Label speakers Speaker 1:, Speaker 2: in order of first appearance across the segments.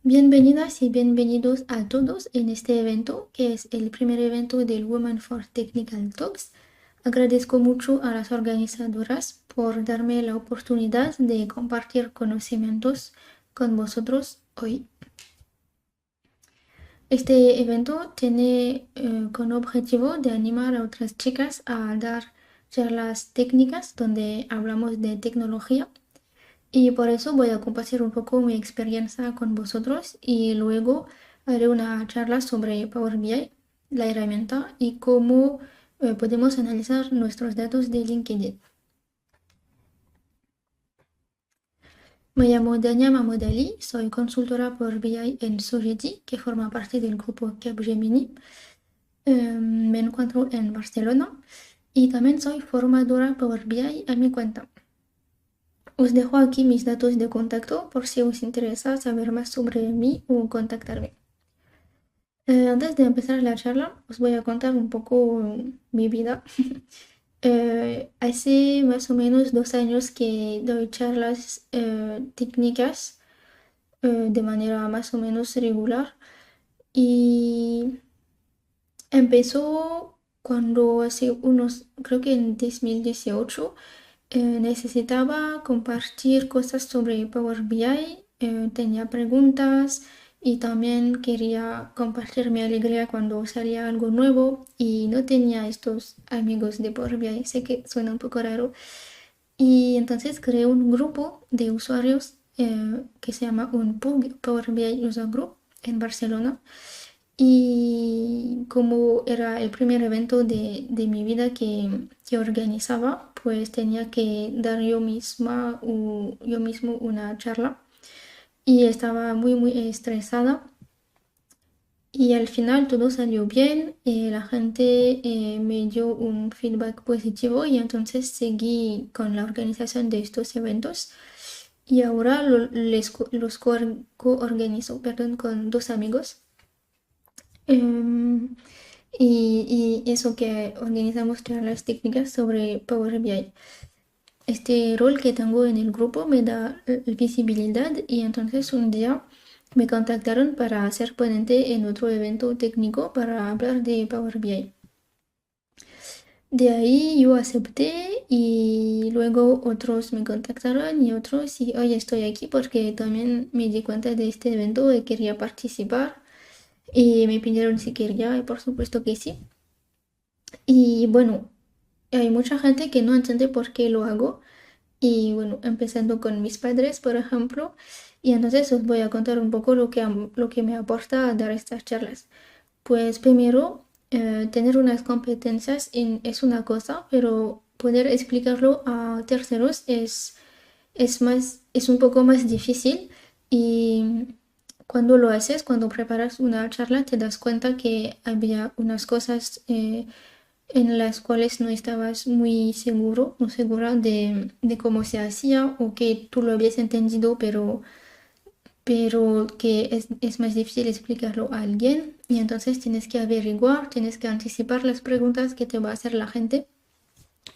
Speaker 1: Bienvenidas y bienvenidos a todos en este evento, que es el primer evento del Women for Technical Talks. Agradezco mucho a las organizadoras por darme la oportunidad de compartir conocimientos con vosotros hoy. Este evento tiene como objetivo de animar a otras chicas a dar charlas técnicas donde hablamos de tecnología. Y por eso voy a compartir un poco mi experiencia con vosotros y luego haré una charla sobre Power BI, la herramienta y cómo podemos analizar nuestros datos de LinkedIn. Me llamo Dania Mamodali, soy consultora por BI en Sogeti, que forma parte del grupo Capgemini. Me encuentro en Barcelona y también soy formadora Power BI a mi cuenta. Os dejo aquí mis datos de contacto por si os interesa saber más sobre mí o contactarme. Antes de empezar la charla, os voy a contar un poco mi vida. Hace más o menos 2 años que doy charlas técnicas de manera más o menos regular y empezó cuando hace unos, creo que en 2018, necesitaba compartir cosas sobre Power BI, tenía preguntas y también quería compartir mi alegría cuando salía algo nuevo y no tenía estos amigos de Power BI, sé que suena un poco raro. Y entonces creé un grupo de usuarios que se llama un PUG, Power BI User Group, en Barcelona. Y como era el primer evento de mi vida que organizaba, pues tenía que dar yo misma yo mismo una charla y estaba muy muy estresada y al final todo salió bien, la gente me dio un feedback positivo y entonces seguí con la organización de estos eventos y ahora los co-organizo, perdón, con 2 amigos. Em, y eso que organizamos charlas técnicas sobre Power BI. Este rol que tengo en el grupo me da visibilidad y entonces un día me contactaron para ser ponente en otro evento técnico para hablar de Power BI. De ahí yo acepté y luego otros me contactaron y otros y hoy estoy aquí porque también me di cuenta de este evento y quería participar y me pidieron si quería y por supuesto que sí. Y bueno, hay mucha gente que no entiende por qué lo hago. Y bueno, empezando con mis padres, por ejemplo. Y entonces os voy a contar un poco lo que me aporta dar estas charlas. Pues primero, tener unas competencias es una cosa, pero poder explicarlo a terceros es un poco más difícil. Y cuando lo haces, cuando preparas una charla, te das cuenta que había unas cosas en las cuales no estabas muy seguro o segura de cómo se hacía o que tú lo habías entendido, pero que es más difícil explicarlo a alguien y entonces tienes que averiguar, tienes que anticipar las preguntas que te va a hacer la gente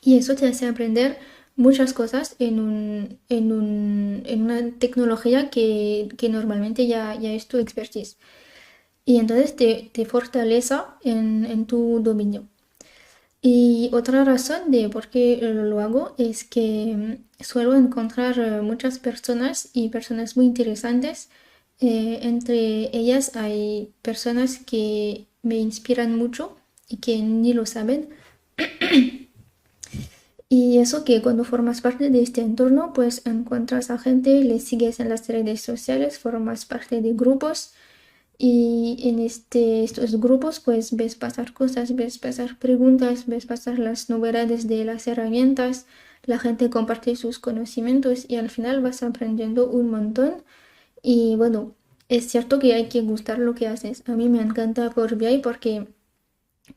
Speaker 1: y eso te hace aprender muchas cosas en una tecnología que normalmente ya es tu expertise y entonces te fortalece en tu dominio. Y otra razón de por qué lo hago es que suelo encontrar muchas personas y personas muy interesantes. Entre ellas hay personas que me inspiran mucho y que ni lo saben. Y eso que cuando formas parte de este entorno, pues encuentras a gente, les sigues en las redes sociales, formas parte de grupos. Y en estos grupos pues ves pasar cosas, ves pasar preguntas, ves pasar las novedades de las herramientas, la gente comparte sus conocimientos y al final vas aprendiendo un montón. Y bueno, es cierto que hay que gustar lo que haces. A mí me encanta Power BI porque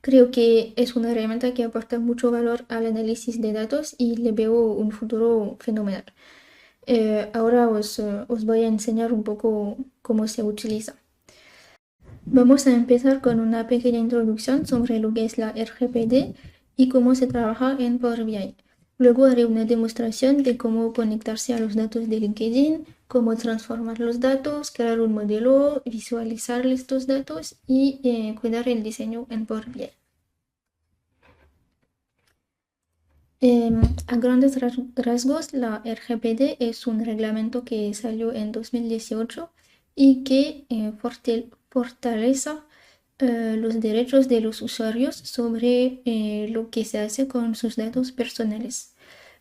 Speaker 1: creo que es una herramienta que aporta mucho valor al análisis de datos y le veo un futuro fenomenal. Ahora os voy a enseñar un poco cómo se utiliza. Vamos a empezar con una pequeña introducción sobre lo que es la RGPD y cómo se trabaja en Power BI. Luego haré una demostración de cómo conectarse a los datos de LinkedIn, cómo transformar los datos, crear un modelo, visualizar estos datos y cuidar el diseño en Power BI. A grandes rasgos, la RGPD es un reglamento que salió en 2018 y que fortalece los derechos de los usuarios sobre lo que se hace con sus datos personales.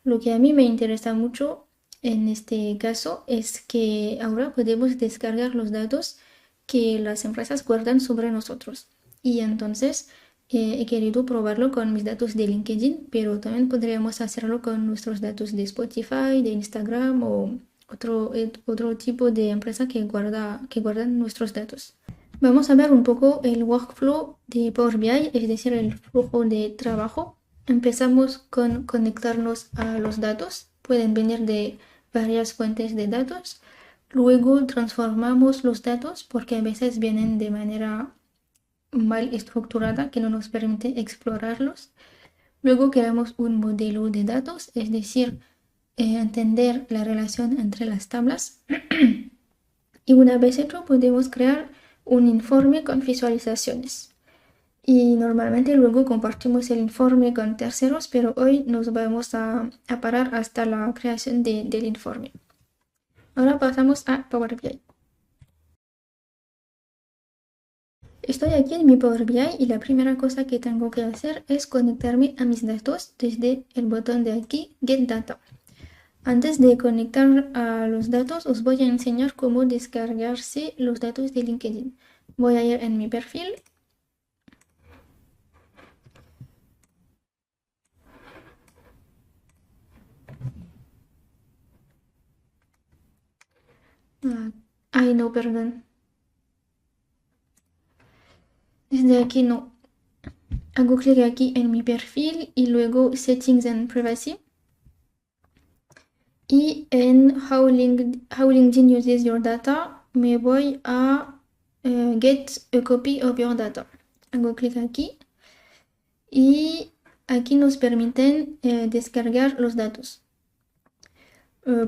Speaker 1: Lo que a mí me interesa mucho en este caso es que ahora podemos descargar los datos que las empresas guardan sobre nosotros. Y entonces he querido probarlo con mis datos de LinkedIn, pero también podríamos hacerlo con nuestros datos de Spotify, de Instagram o otro tipo de empresa que guardan nuestros datos. Vamos a ver un poco el workflow de Power BI, es decir, el flujo de trabajo. Empezamos con conectarnos a los datos. Pueden venir de varias fuentes de datos. Luego transformamos los datos porque a veces vienen de manera mal estructurada que no nos permite explorarlos. Luego creamos un modelo de datos, es decir, entender la relación entre las tablas. Y una vez hecho, podemos crear un informe con visualizaciones. Y normalmente luego compartimos el informe con terceros, pero hoy nos vamos a parar hasta la creación del informe. Ahora pasamos a Power BI. Estoy aquí en mi Power BI y la primera cosa que tengo que hacer es conectarme a mis datos desde el botón de aquí, Get Data. Antes de conectar a los datos, os voy a enseñar cómo descargarse los datos de LinkedIn. Voy a ir en mi perfil. Ay, no, perdón. Desde aquí no. Hago clic aquí en mi perfil y luego Settings and Privacy. Y en How LinkedIn Uses Your Data me voy a Get a Copy of Your Data. Hago clic aquí y aquí nos permiten descargar los datos.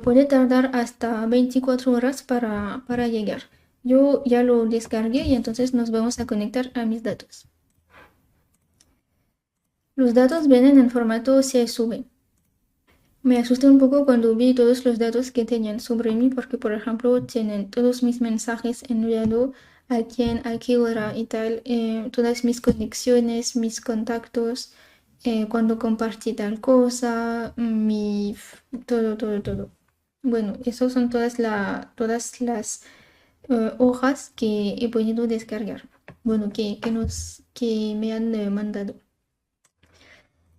Speaker 1: Puede tardar hasta 24 horas para llegar. Yo ya lo descargué y entonces nos vamos a conectar a mis datos. Los datos vienen en formato CSV. Me asusté un poco cuando vi todos los datos que tenían sobre mí porque, por ejemplo, tienen todos mis mensajes enviados, a quién, a qué hora y tal, todas mis conexiones, mis contactos, cuando compartí tal cosa, todo. Bueno, esas son todas las hojas que he podido descargar. Bueno, que me han mandado.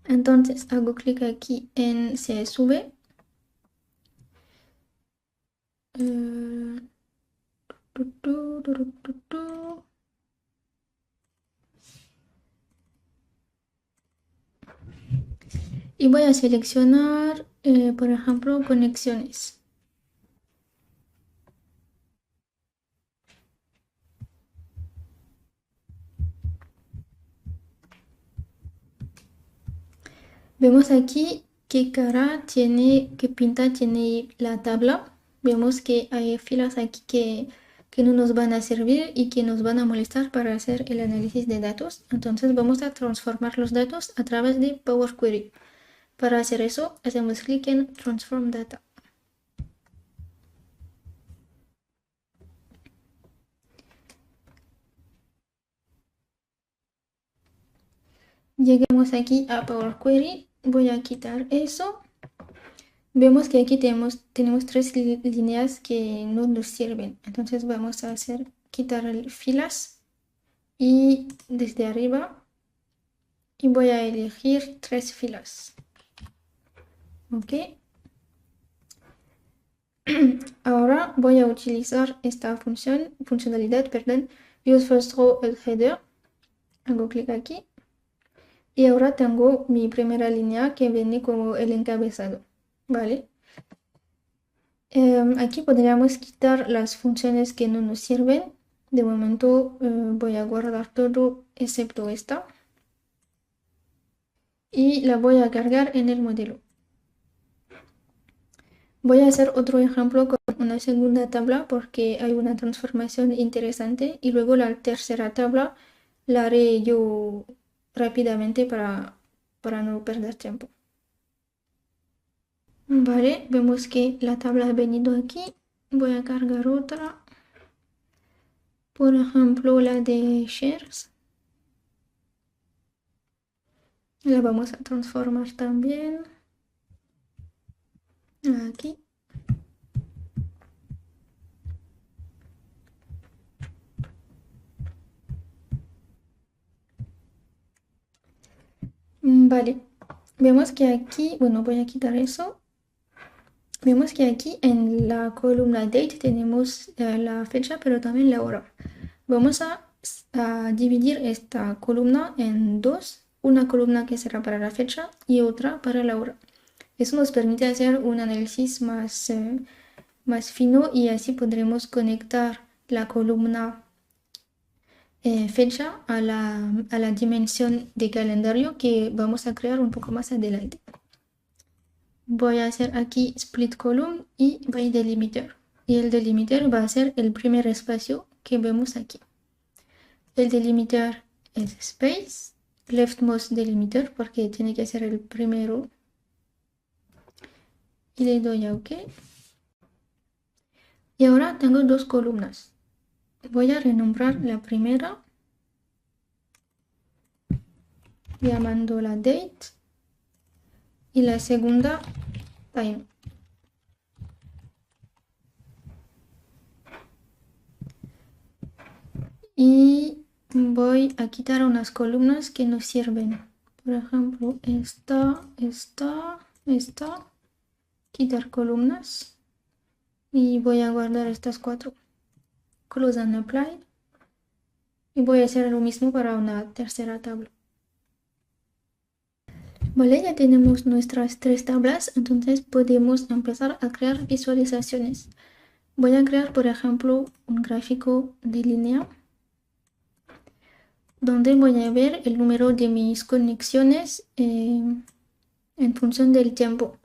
Speaker 1: Entonces hago clic aquí en CSV. Y voy a seleccionar, por ejemplo, conexiones. Vemos aquí qué cara tiene, qué pinta tiene la tabla. Vemos que hay filas aquí que no nos van a servir y que nos van a molestar para hacer el análisis de datos. Entonces vamos a transformar los datos a través de Power Query. Para hacer eso, hacemos clic en Transform Data. Llegamos aquí a Power Query. Voy a quitar eso. Vemos que aquí tenemos tres líneas que no nos sirven. Entonces vamos a quitar filas y desde arriba y voy a elegir tres filas. Ok. Ahora voy a utilizar esta funcionalidad, perdón, Use First Row el Header. Hago clic aquí. Y ahora tengo mi primera línea que viene como el encabezado. ¿Vale? Aquí podríamos quitar las funciones que no nos sirven. De momento voy a guardar todo excepto esta. Y la voy a cargar en el modelo. Voy a hacer otro ejemplo con una segunda tabla porque hay una transformación interesante y luego la tercera tabla la haré yo rápidamente para no perder tiempo. Vale, vemos que la tabla ha venido aquí. Voy a cargar otra. Por ejemplo, la de shares. La vamos a transformar también. Aquí. Vale. Vemos que aquí, bueno, voy a quitar eso. Vemos que aquí en la columna date tenemos la fecha, pero también la hora. Vamos a dividir esta columna en dos. Una columna que será para la fecha y otra para la hora. Eso nos permite hacer un análisis más fino y así podremos conectar la columna fecha a la dimensión de calendario que vamos a crear un poco más adelante. Voy a hacer aquí split column y by delimiter. Y el delimiter va a ser el primer espacio que vemos aquí. El delimiter es space, leftmost delimiter porque tiene que ser el primero. Y le doy a OK. Y ahora tengo dos columnas. Voy a renombrar la primera llamándola date y la segunda time. Y voy a quitar unas columnas que no sirven. Por ejemplo, esta. Quitar columnas. Y voy a guardar estas cuatro. Close and apply. Y voy a hacer lo mismo para una tercera tabla. Vale, ya tenemos nuestras tres tablas, entonces podemos empezar a crear visualizaciones. Voy a crear, por ejemplo, un gráfico de línea donde voy a ver el número de mis conexiones en función del tiempo.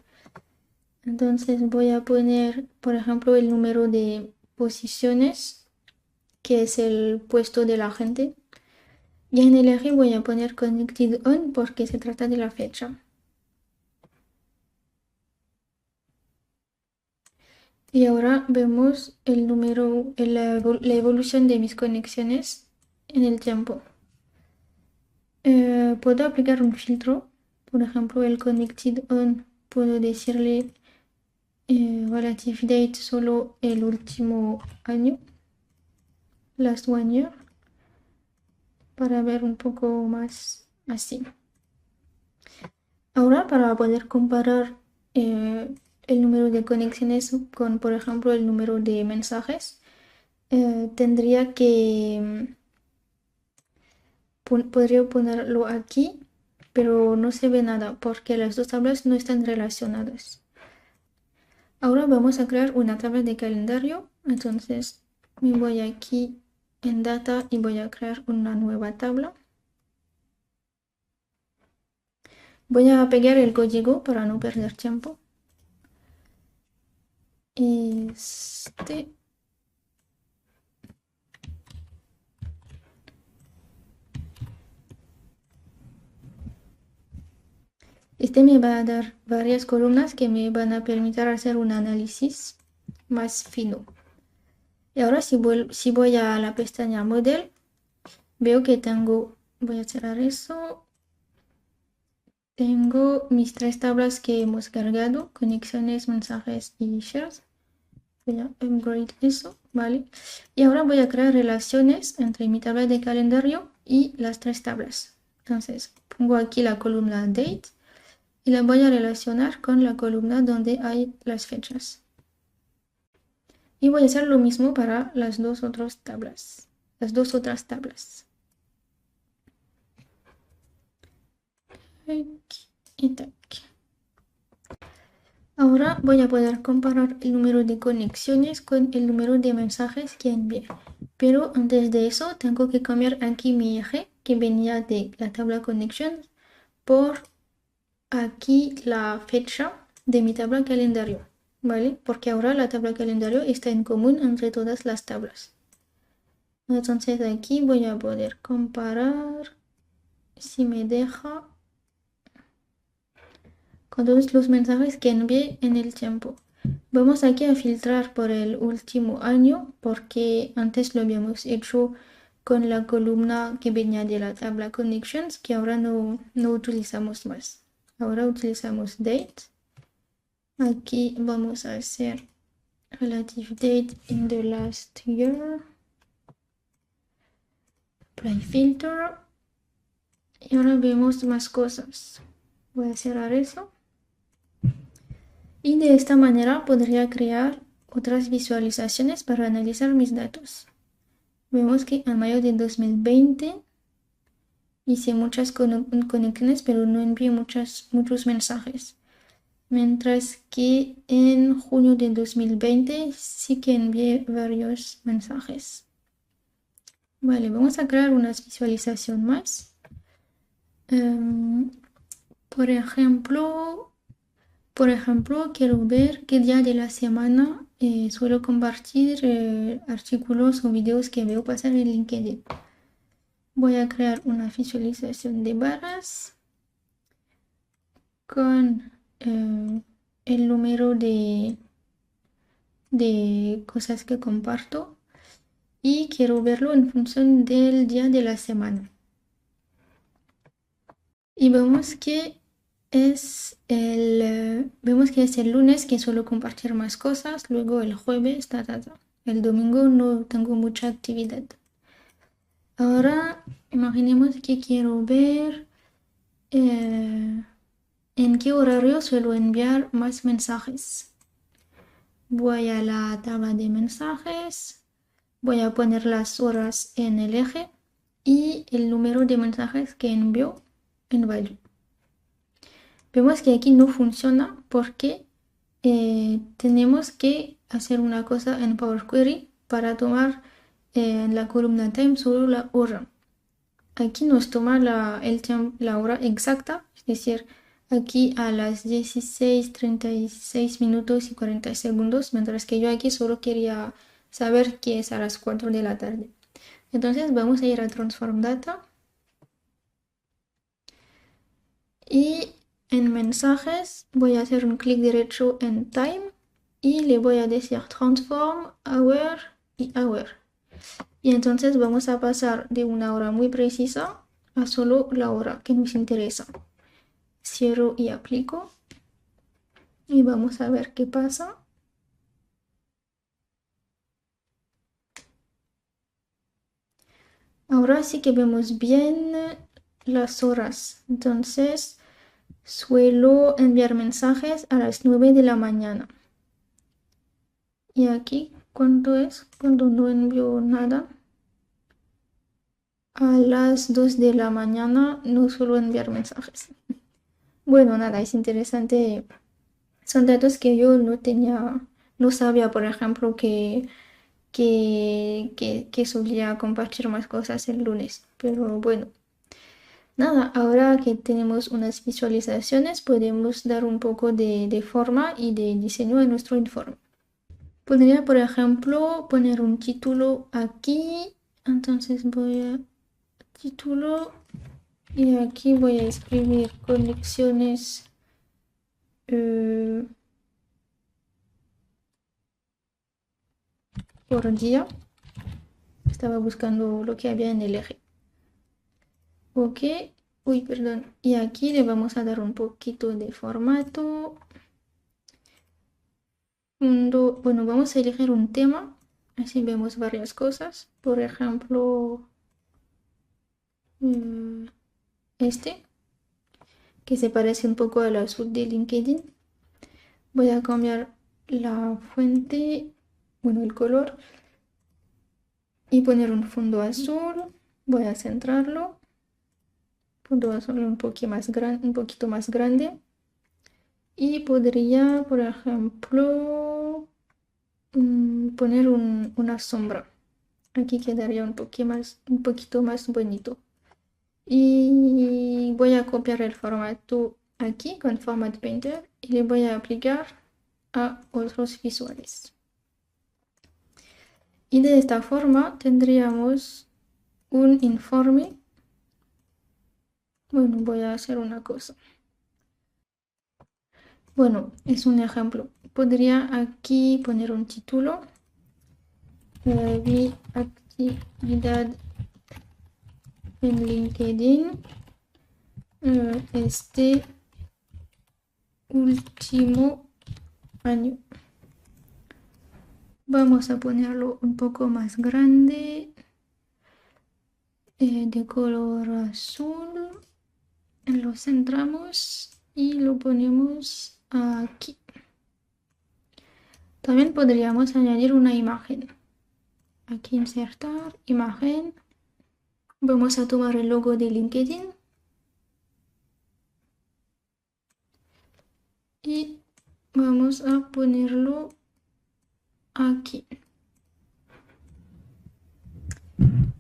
Speaker 1: Entonces voy a poner, por ejemplo, el número de posiciones, que es el puesto de la gente. Y en el eje voy a poner Connected On porque se trata de la fecha. Y ahora vemos el número, la evolución de mis conexiones en el tiempo. Puedo aplicar un filtro, por ejemplo el Connected On, puedo decirle Relative Date solo el último año, last one year, para ver un poco más así. Ahora para poder comparar el número de conexiones con, por ejemplo, el número de mensajes, tendría que podría ponerlo aquí, pero no se ve nada porque las dos tablas no están relacionadas. Ahora vamos a crear una tabla de calendario, entonces me voy aquí en data y voy a crear una nueva tabla. Voy a pegar el código para no perder tiempo. Este me va a dar varias columnas que me van a permitir hacer un análisis más fino. Y ahora si voy a la pestaña Model, veo que voy a cerrar eso. Tengo mis tres tablas que hemos cargado, conexiones, mensajes y shares. Voy a upgrade eso, ¿vale? Y ahora voy a crear relaciones entre mi tabla de calendario y las tres tablas. Entonces, pongo aquí la columna Date y la voy a relacionar con la columna donde hay las fechas. Y voy a hacer lo mismo para las dos otras tablas. Y tac. Ahora voy a poder comparar el número de conexiones con el número de mensajes que envié. Pero antes de eso tengo que cambiar aquí mi eje que venía de la tabla Connections por aquí la fecha de mi tabla calendario. ¿vale? Porque ahora la tabla calendario está en común entre todas las tablas. Entonces aquí voy a poder comparar si me deja con todos los mensajes que envié en el tiempo. Vamos aquí a filtrar por el último año porque antes lo habíamos hecho con la columna que venía de la tabla Connections que ahora no utilizamos más. Ahora utilizamos Date. Aquí vamos a hacer Relative Date in the last year. Apply Filter. Y ahora vemos más cosas. Voy a cerrar eso. Y de esta manera podría crear otras visualizaciones para analizar mis datos. Vemos que en mayo de 2020 hice muchas conexiones, pero no envié muchos mensajes. Mientras que en junio de 2020 sí que envié varios mensajes. Vale, vamos a crear una visualización más. Por ejemplo, quiero ver qué día de la semana suelo compartir artículos o videos que veo pasar en LinkedIn. Voy a crear una visualización de barras con el número de cosas que comparto y quiero verlo en función del día de la semana. Y vemos que es el lunes que suelo compartir más cosas, luego el jueves, el domingo no tengo mucha actividad. Ahora imaginemos que quiero ver en qué horario suelo enviar más mensajes. Voy a la tabla de mensajes, voy a poner las horas en el eje y el número de mensajes que envío en value. Vemos que aquí no funciona porque tenemos que hacer una cosa en Power Query para tomar en la columna time solo la hora. Aquí nos toma la hora exacta, es decir, aquí a las 16:36 minutos y 40 segundos, mientras que yo aquí solo quería saber que es a las 4 de la tarde. Entonces vamos a ir a Transform Data y en mensajes voy a hacer un clic derecho en Time y le voy a decir Transform Hour y Hour. Y entonces vamos a pasar de una hora muy precisa a solo la hora que nos interesa. Cierro y aplico. Y vamos a ver qué pasa. Ahora sí que vemos bien las horas. Entonces suelo enviar mensajes a las 9 de la mañana. Y aquí, ¿cuánto es? Cuando no envío nada. A las 2 de la mañana no suelo enviar mensajes. Bueno, nada, es interesante. Son datos que yo no sabía, por ejemplo, que solía compartir más cosas el lunes. Pero bueno, nada, ahora que tenemos unas visualizaciones, podemos dar un poco de forma y de diseño a nuestro informe. Podría, por ejemplo, poner un título aquí. Entonces voy a título y aquí voy a escribir conexiones por día. Estaba buscando lo que había en el eje. Ok, perdón. Y aquí le vamos a dar un poquito de formato. Bueno, vamos a elegir un tema. Así vemos varias cosas. Por ejemplo, este, que se parece un poco al azul de LinkedIn. Voy a cambiar la fuente, bueno, el color. Y poner un fondo azul. Voy a centrarlo. Fondo azul un poquito más grande. Y podría, por ejemplo, poner una sombra. Aquí quedaría un poquito más bonito. Y voy a copiar el formato aquí con Format Painter y le voy a aplicar a otros visuales. Y de esta forma tendríamos un informe. Bueno, voy a hacer una cosa. Bueno, es un ejemplo. Podría aquí poner un título. Mi actividad en LinkedIn este último año. Vamos a ponerlo un poco más grande, de color azul. Lo centramos y lo ponemos aquí. También podríamos añadir una imagen. Aquí insertar, imagen. Vamos a tomar el logo de LinkedIn. Y vamos a ponerlo aquí.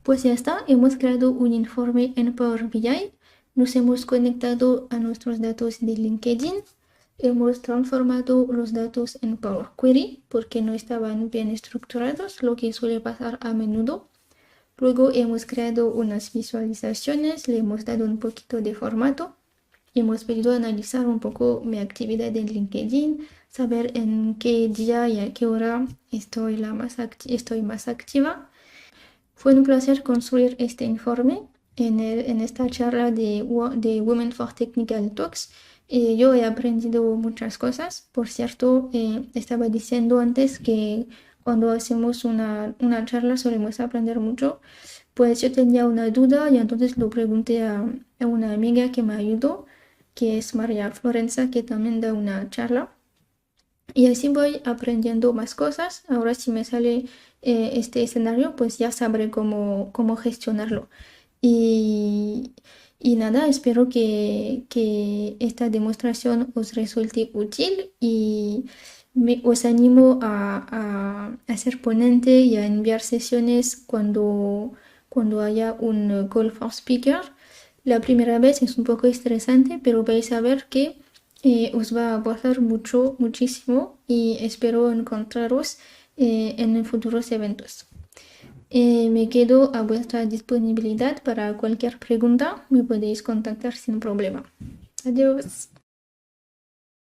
Speaker 1: Pues ya está, hemos creado un informe en Power BI. Nos hemos conectado a nuestros datos de LinkedIn. Hemos transformado los datos en Power Query porque no estaban bien estructurados, lo que suele pasar a menudo. Luego hemos creado unas visualizaciones, le hemos dado un poquito de formato. Hemos pedido analizar un poco mi actividad en LinkedIn, saber en qué día y a qué hora estoy más activa. Fue un placer construir este informe en esta charla de Women for Technical Talks. Yo he aprendido muchas cosas. Por cierto, estaba diciendo antes que cuando hacemos una charla solemos aprender mucho. Pues yo tenía una duda y entonces lo pregunté a una amiga que me ayudó, que es María Florenza, que también da una charla. Y así voy aprendiendo más cosas. Ahora si me sale este escenario, pues ya sabré cómo gestionarlo. Y, y nada, espero que esta demostración os resulte útil y os animo a ser ponente y a enviar sesiones cuando haya un call for speaker. La primera vez es un poco estresante, pero vais a ver que os va a aportar muchísimo y espero encontraros en futuros eventos. Me quedo a vuestra disponibilidad para cualquier pregunta, me podéis contactar sin problema. Adiós.